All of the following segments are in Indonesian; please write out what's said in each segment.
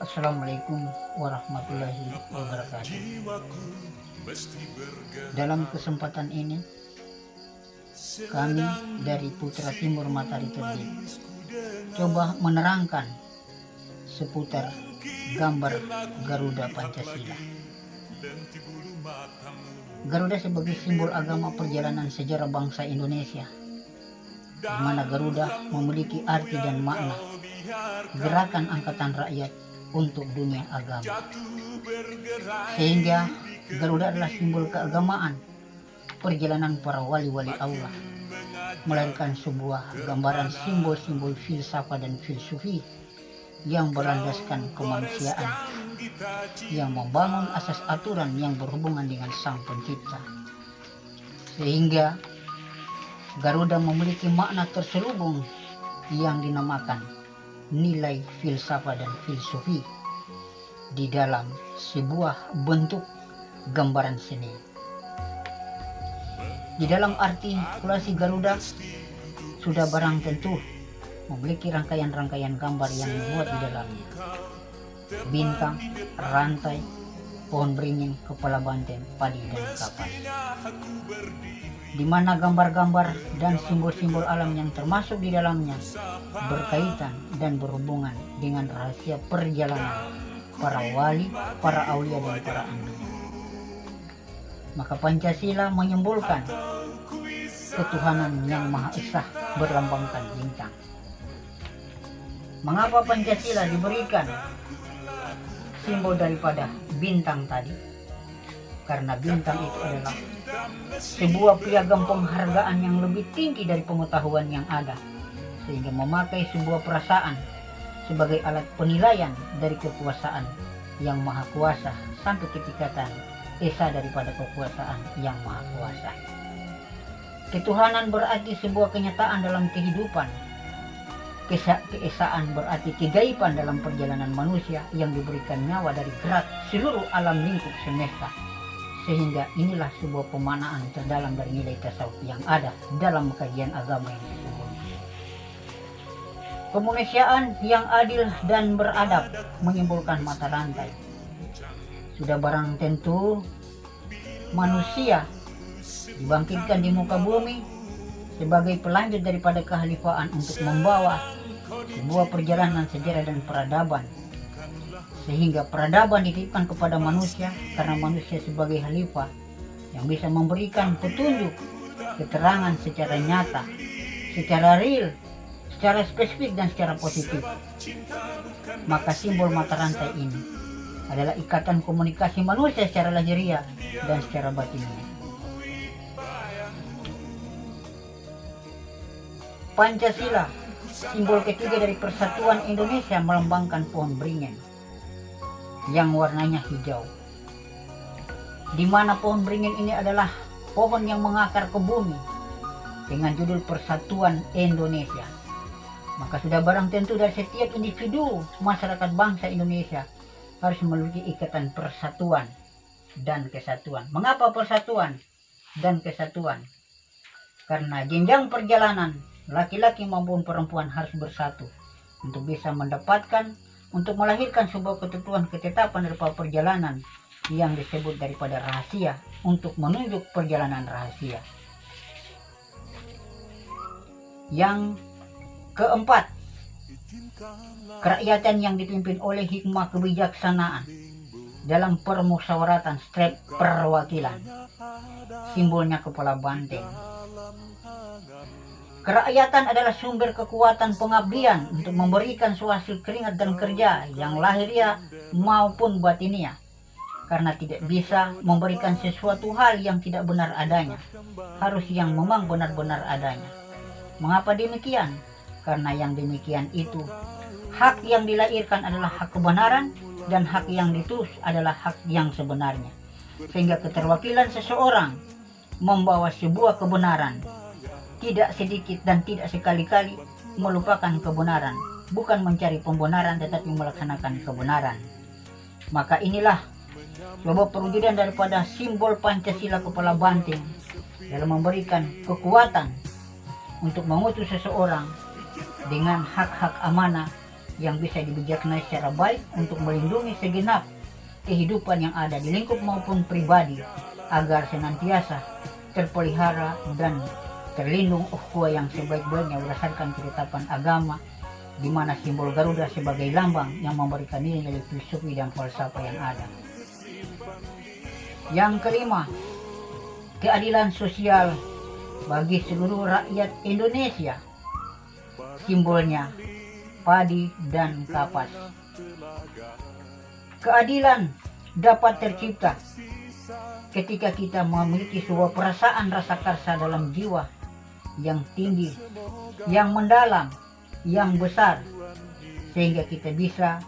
Assalamualaikum warahmatullahi wabarakatuh. Dalam kesempatan ini, kami dari Putra Timur Matahari Terbit coba menerangkan seputar gambar Garuda Pancasila. Garuda sebagai simbol agama perjalanan sejarah bangsa Indonesia, di mana Garuda memiliki arti dan makna gerakan angkatan rakyat untuk dunia agama, sehingga Garuda adalah simbol keagamaan perjalanan para wali-wali Allah, melahirkan sebuah gambaran simbol-simbol filsafat dan filsufat yang berlandaskan kemanusiaan, yang membangun asas aturan yang berhubungan dengan Sang Pencipta, sehingga Garuda memiliki makna terselubung yang dinamakan nilai filsafat dan filsufat di dalam sebuah bentuk gambaran seni. Di dalam artikulasi Garuda sudah barang tentu memiliki rangkaian-rangkaian gambar yang dibuat di dalamnya. Bintang, rantai, pohon beringin, kepala banteng, padi, dan kapas. Di mana gambar-gambar dan simbol-simbol alam yang termasuk di dalamnya berkaitan dan berhubungan dengan rahasia perjalanan para wali, para aulia, dan para anbiya. Maka Pancasila menyimbolkan ketuhanan yang Maha Esa berlambangkan bintang. Mengapa Pancasila diberikan simbol daripada bintang tadi? Karena bintang itu adalah sebuah piagam penghargaan yang lebih tinggi dari pengetahuan yang ada, sehingga memakai sebuah perasaan sebagai alat penilaian dari kekuasaan yang maha kuasa sampai ke tingkatan esa daripada kekuasaan yang maha kuasa. Ketuhanan berarti sebuah kenyataan dalam kehidupan. Keesaan berarti kegaiban dalam perjalanan manusia yang diberikan nyawa dari gerak seluruh alam lingkup semesta. Sehingga inilah sebuah pemanaan terdalam dari nilai tasawuf yang ada dalam kajian agama yang sesungguhnya. Kemanusiaan yang adil dan beradab menyimbolkan mata rantai. Sudah barang tentu manusia dibangkitkan di muka bumi sebagai pelanjut daripada kehalifaan untuk membawa sebuah perjalanan sejarah dan peradaban, sehingga peradaban dititipkan kepada manusia karena manusia sebagai khalifah yang bisa memberikan petunjuk, keterangan secara nyata, secara real, secara spesifik, dan secara positif. Maka simbol mata rantai ini adalah ikatan komunikasi manusia secara lahiriah dan secara batiniah. Pancasila, simbol ketiga dari persatuan Indonesia, melambangkan pohon beringin yang warnanya hijau, di mana pohon beringin ini adalah pohon yang mengakar ke bumi dengan judul Persatuan Indonesia. Maka sudah barang tentu dari setiap individu masyarakat bangsa Indonesia harus memiliki ikatan persatuan dan kesatuan. Mengapa persatuan dan kesatuan? Karena jenjang perjalanan laki-laki maupun perempuan harus bersatu untuk bisa mendapatkan, untuk melahirkan sebuah ketentuan ketetapan daripada perjalanan yang disebut daripada rahasia, untuk menunjuk perjalanan rahasia. Yang keempat, kerakyatan yang dipimpin oleh hikmah kebijaksanaan dalam permusyawaratan strep perwakilan. Simbolnya kepala banteng. Kerakyatan adalah sumber kekuatan pengabdian untuk memberikan hasil keringat dan kerja yang lahiriah maupun batiniah. Karena tidak bisa memberikan sesuatu hal yang tidak benar adanya, harus yang memang benar-benar adanya. Mengapa demikian? Karena yang demikian itu, hak yang dilahirkan adalah hak kebenaran, dan hak yang ditulis adalah hak yang sebenarnya. Sehingga keterwakilan seseorang membawa sebuah kebenaran, tidak sedikit dan tidak sekali-kali melupakan kebenaran, bukan mencari pembenaran tetapi melaksanakan kebenaran. Maka inilah sebuah perwujudan daripada simbol Pancasila kepala banteng dalam memberikan kekuatan untuk mengutus seseorang dengan hak-hak amanah yang bisa dibijaksanai secara baik untuk melindungi segenap kehidupan yang ada di lingkup maupun pribadi agar senantiasa terpelihara dan terlindung ukhuwah yang sebaik-baiknya berdasarkan ketetapan agama, di mana simbol Garuda sebagai lambang yang memberikan nilai-nilai filosofi dan falsafah yang ada. Yang kelima, keadilan sosial bagi seluruh rakyat Indonesia. Simbolnya padi dan kapas. Keadilan dapat tercipta ketika kita memiliki sebuah perasaan rasa karsa dalam jiwa yang tinggi, yang mendalam, yang besar, sehingga kita bisa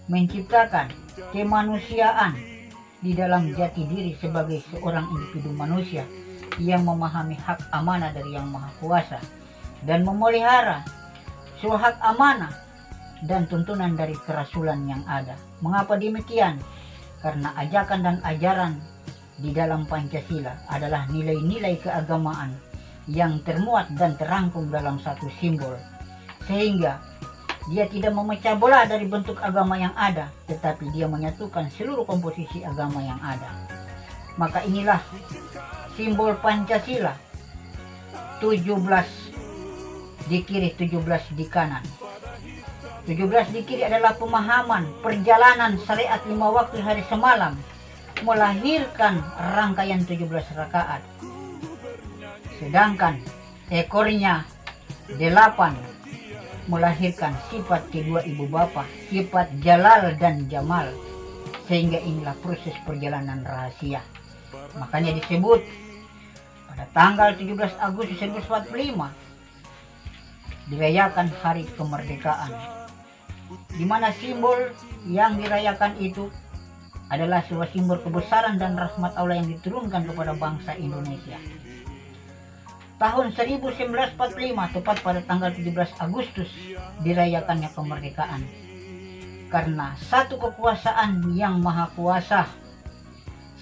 menciptakan kemanusiaan di dalam jati diri sebagai seorang individu manusia yang memahami hak amanah dari Yang Maha Kuasa dan memelihara sebuah hak amanah dan tuntunan dari kerasulan yang ada. Mengapa demikian? Karena ajakan dan ajaran di dalam Pancasila adalah nilai-nilai keagamaan yang termuat dan terangkum dalam satu simbol, sehingga dia tidak memecah belah dari bentuk agama yang ada, tetapi dia menyatukan seluruh komposisi agama yang ada. Maka inilah simbol Pancasila, 17 di kiri, 17 di kanan. 17 di kiri adalah pemahaman perjalanan syariat 5 waktu hari semalam melahirkan rangkaian 17 rakaat. Sedangkan ekornya 8 melahirkan sifat kedua ibu bapa, sifat Jalal dan Jamal, sehingga inilah proses perjalanan rahasia. Makanya disebut pada tanggal 17 Agustus 1945 dirayakan hari kemerdekaan, di mana simbol yang dirayakan itu adalah sebuah simbol kebesaran dan rahmat Allah yang diturunkan kepada bangsa Indonesia. Tahun 1945, tepat pada tanggal 17 Agustus, dirayakannya kemerdekaan. Karena satu kekuasaan yang maha kuasa,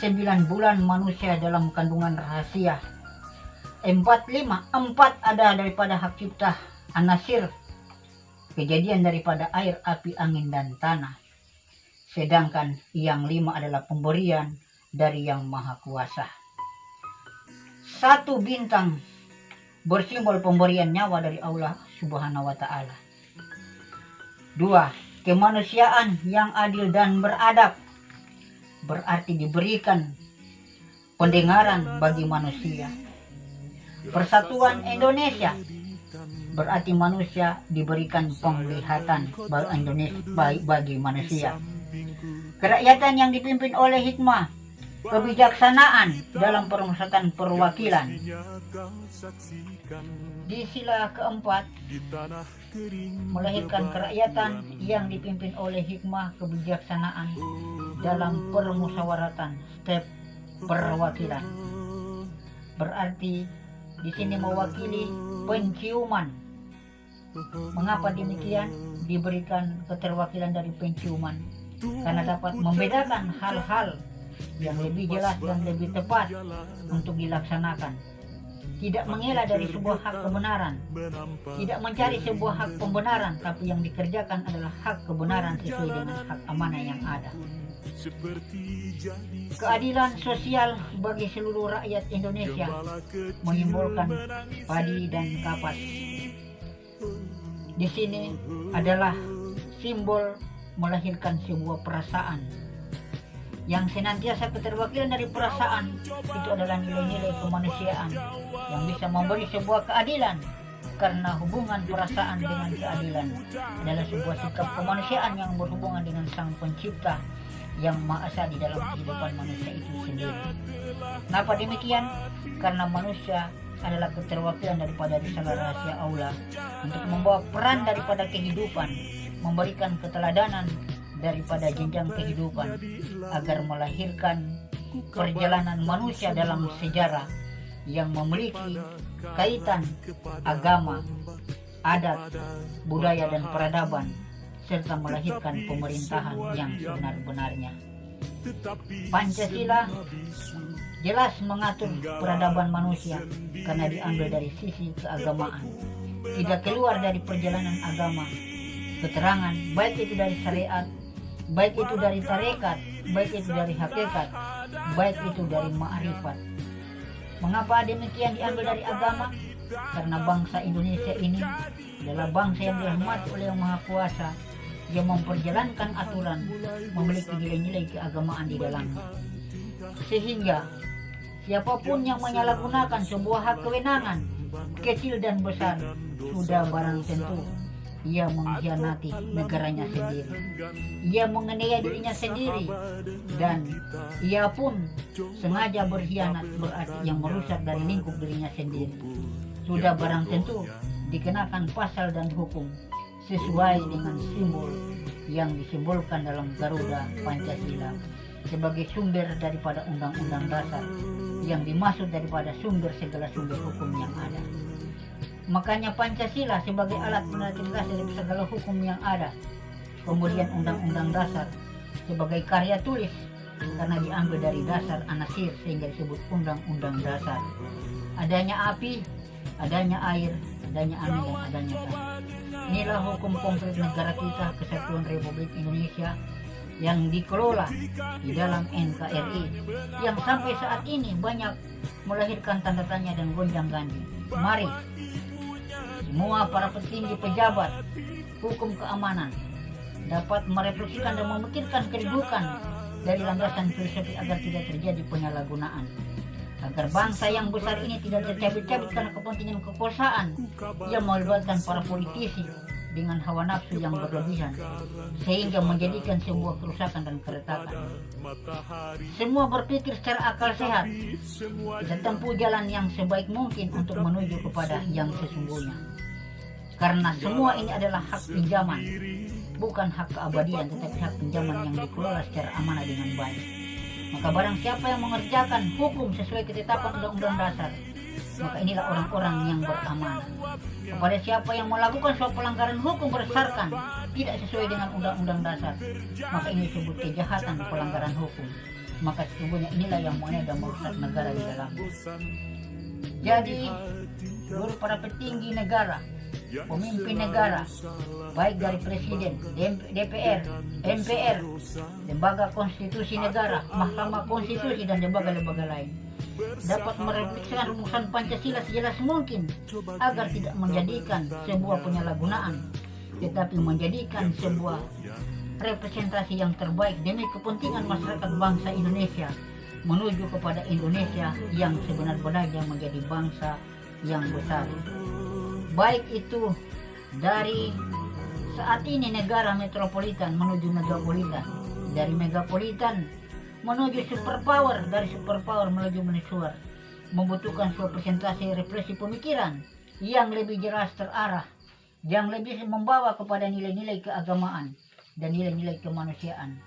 9 bulan manusia dalam kandungan rahasia. 4 ada daripada hak cipta An-Nasir, kejadian daripada air, api, angin, dan tanah. Sedangkan yang 5 adalah pemberian dari Yang Maha Kuasa. 1 bintang bersimbol pemberian nyawa dari Allah Subhanahu wa Ta'ala. 2, kemanusiaan yang adil dan beradab, berarti diberikan pendengaran bagi manusia. Persatuan Indonesia, berarti manusia diberikan penglihatan bagi manusia. Kerakyatan yang dipimpin oleh hikmah, kebijaksanaan dalam pemusatan perwakilan. Di sila keempat, melahirkan kerakyatan yang dipimpin oleh hikmah, kebijaksanaan dalam permusyawaratan step perwakilan. Berarti di sini mewakili penciuman. Mengapa demikian? Diberikan keterwakilan dari penciuman karena dapat membedakan hal-hal yang lebih jelas dan lebih tepat untuk dilaksanakan. Tidak mengelak dari sebuah hak kebenaran, tidak mencari sebuah hak pembenaran, tapi yang dikerjakan adalah hak kebenaran sesuai dengan hak amanah yang ada. Keadilan sosial bagi seluruh rakyat Indonesia menyimbolkan padi dan kapas. Di sini adalah simbol melahirkan sebuah perasaan yang senantiasa keterwakilan dari perasaan itu adalah nilai-nilai kemanusiaan yang bisa memberi sebuah keadilan, karena hubungan perasaan dengan keadilan adalah sebuah sikap kemanusiaan yang berhubungan dengan Sang Pencipta yang Maha Esa di dalam kehidupan manusia itu sendiri. Kenapa demikian? Karena manusia adalah keterwakilan daripada risalah rahasia Allah untuk membawa peran daripada kehidupan, memberikan keteladanan daripada jenjang kehidupan agar melahirkan perjalanan manusia dalam sejarah yang memiliki kaitan agama, adat, budaya, dan peradaban, serta melahirkan pemerintahan yang sebenar-benarnya. Pancasila jelas mengatur peradaban manusia karena diambil dari sisi keagamaan, tidak keluar dari perjalanan agama, keterangan, baik itu dari syariat, baik itu dari tarekat, baik itu dari hakikat, baik itu dari ma'rifat. Mengapa demikian diambil dari agama? Karena bangsa Indonesia ini adalah bangsa yang dirahmati oleh Yang Maha Kuasa, yang memperjalankan aturan, memiliki nilai-nilai keagamaan di dalamnya. Sehingga siapapun yang menyalahgunakan sebuah hak kewenangan, kecil dan besar, sudah barang tentu ia mengkhianati negaranya sendiri, ia menganiaya dirinya sendiri, dan ia pun sengaja berkhianat, berarti yang merusak dari lingkup dirinya sendiri. Sudah barang tentu dikenakan pasal dan hukum sesuai dengan simbol yang disimbolkan dalam Garuda Pancasila sebagai sumber daripada Undang-Undang Dasar, yang dimaksud daripada sumber segala sumber hukum yang ada. Makanya Pancasila sebagai alat penelitian dari segala hukum yang ada. Kemudian Undang-Undang Dasar sebagai karya tulis, karena diambil dari dasar anasir sehingga disebut Undang-Undang Dasar. Adanya api, adanya air, adanya angin, dan adanya tanah. Inilah hukum konkret negara kita, Kesatuan Republik Indonesia, yang dikelola di dalam NKRI, yang sampai saat ini banyak melahirkan tanda tanya dan gonjang-ganjing. Mari semua para petinggi pejabat hukum keamanan dapat merefleksikan dan memikirkan kedudukan dari landasan filosofi agar tidak terjadi penyalahgunaan, agar bangsa yang besar ini tidak tercabik-cabik karena kepentingan kekuasaan yang melibatkan para politisi dengan hawa nafsu yang berlebihan, sehingga menjadikan sebuah kerusakan dan keretakan. Semua berpikir secara akal sehat, kita tempuh jalan yang sebaik mungkin untuk menuju kepada yang sesungguhnya. Karena semua ini adalah hak pinjaman, bukan hak keabadian, tetapi hak pinjaman yang dikelola secara amanah dengan baik. Maka barang siapa yang mengerjakan hukum sesuai ketetapan Undang-Undang Dasar, maka inilah orang-orang yang beramanah. Kepada siapa yang melakukan suatu pelanggaran hukum berdasarkan tidak sesuai dengan Undang-Undang Dasar, maka ini disebut kejahatan pelanggaran hukum. Maka sesungguhnya inilah yang mengenai dan merusak negara di dalamnya. Jadi seluruh para petinggi negara, pemimpin negara, baik dari Presiden, DPR, MPR, Lembaga Konstitusi Negara, Mahkamah Konstitusi, dan lembaga-lembaga lain, dapat merefleksikan rumusan Pancasila sejelas mungkin agar tidak menjadikan sebuah penyalahgunaan, tetapi menjadikan sebuah representasi yang terbaik demi kepentingan masyarakat bangsa Indonesia menuju kepada Indonesia yang sebenar-benarnya menjadi bangsa yang besar. Baik itu dari saat ini negara metropolitan menuju megapolitan, dari megapolitan menuju superpower, dari superpower menuju mensuar, membutuhkan suatu presentasi refleksi pemikiran yang lebih jelas terarah, yang lebih membawa kepada nilai-nilai keagamaan dan nilai-nilai kemanusiaan,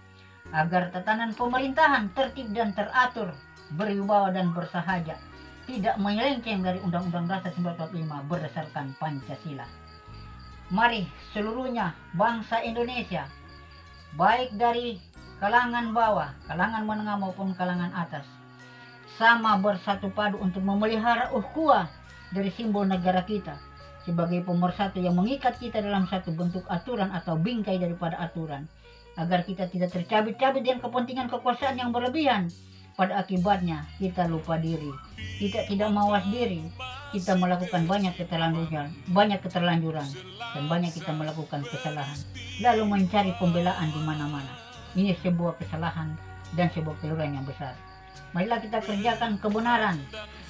agar tatanan pemerintahan tertib dan teratur, berwibawa dan bersahaja, tidak menyelenceng dari Undang-Undang Dasar 1945 berdasarkan Pancasila. Mari seluruhnya bangsa Indonesia, baik dari kalangan bawah, kalangan menengah maupun kalangan atas, sama bersatu padu untuk memelihara ukhuwah dari simbol negara kita sebagai pemersatu yang mengikat kita dalam satu bentuk aturan atau bingkai daripada aturan, agar kita tidak tercabik-cabik dengan kepentingan kekuasaan yang berlebihan. Pada akibatnya kita lupa diri, kita tidak mawas diri, kita melakukan banyak keterlanjuran, dan banyak kita melakukan kesalahan, lalu mencari pembelaan di mana-mana. Ini sebuah kesalahan dan sebuah keliruan yang besar. Marilah kita kerjakan kebenaran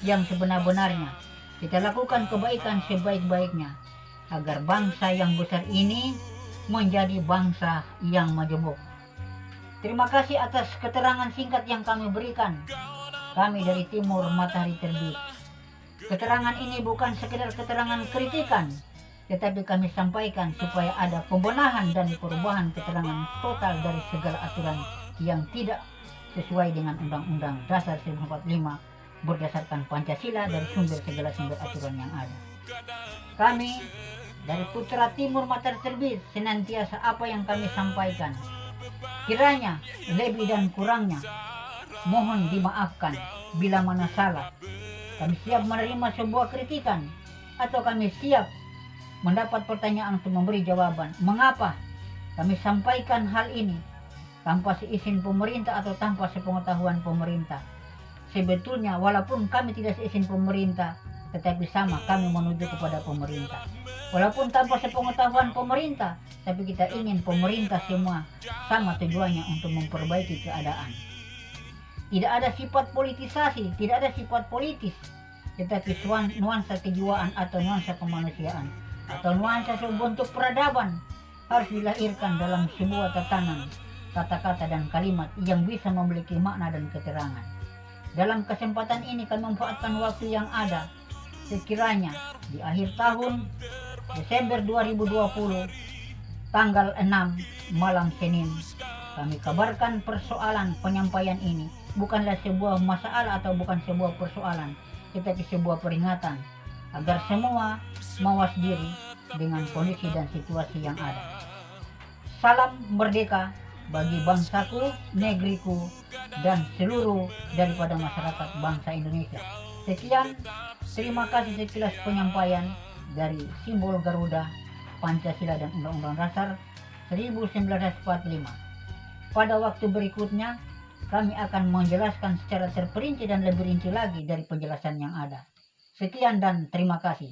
yang sebenar-benarnya, kita lakukan kebaikan sebaik-baiknya, agar bangsa yang besar ini menjadi bangsa yang majemuk. Terima kasih atas keterangan singkat yang kami berikan. Kami dari Timur Matahari Terbit. Keterangan ini bukan sekedar keterangan kritikan, tetapi kami sampaikan supaya ada pembenahan dan perubahan keterangan total dari segala aturan yang tidak sesuai dengan Undang-Undang Dasar 1945 berdasarkan Pancasila dari segala sumber aturan yang ada. Kami dari Putra Timur Matahari Terbit senantiasa apa yang kami sampaikan, kiranya lebih dan kurangnya mohon dimaafkan bila mana salah. Kami siap menerima sebuah kritikan, atau kami siap mendapat pertanyaan untuk memberi jawaban. Mengapa kami sampaikan hal ini tanpa seizin pemerintah atau tanpa sepengetahuan pemerintah? Sebetulnya walaupun kami tidak seizin pemerintah, tetapi sama kami menuju kepada pemerintah. Walaupun tanpa sepengetahuan pemerintah, tapi kita ingin pemerintah semua sama tujuannya untuk memperbaiki keadaan. Tidak ada sifat politisasi, tidak ada sifat politis, tetapi nuansa kejiwaan atau nuansa kemanusiaan atau nuansa sebuah bentuk peradaban harus dilahirkan dalam sebuah tatanan kata-kata dan kalimat yang bisa memiliki makna dan keterangan. Dalam kesempatan ini kami memanfaatkan waktu yang ada, sekiranya di akhir tahun Desember 2020 tanggal 6 malam Senin, kami kabarkan persoalan penyampaian ini bukanlah sebuah masalah atau bukan sebuah persoalan, tetapi sebuah peringatan agar semua mawas diri dengan kondisi dan situasi yang ada. Salam merdeka bagi bangsaku, negeriku, dan seluruh daripada masyarakat bangsa Indonesia. Sekian, terima kasih sekilas penyampaian dari simbol Garuda, Pancasila dan Undang-Undang Dasar 1945. Pada waktu berikutnya, kami akan menjelaskan secara terperinci dan lebih rinci lagi dari penjelasan yang ada. Sekian dan terima kasih.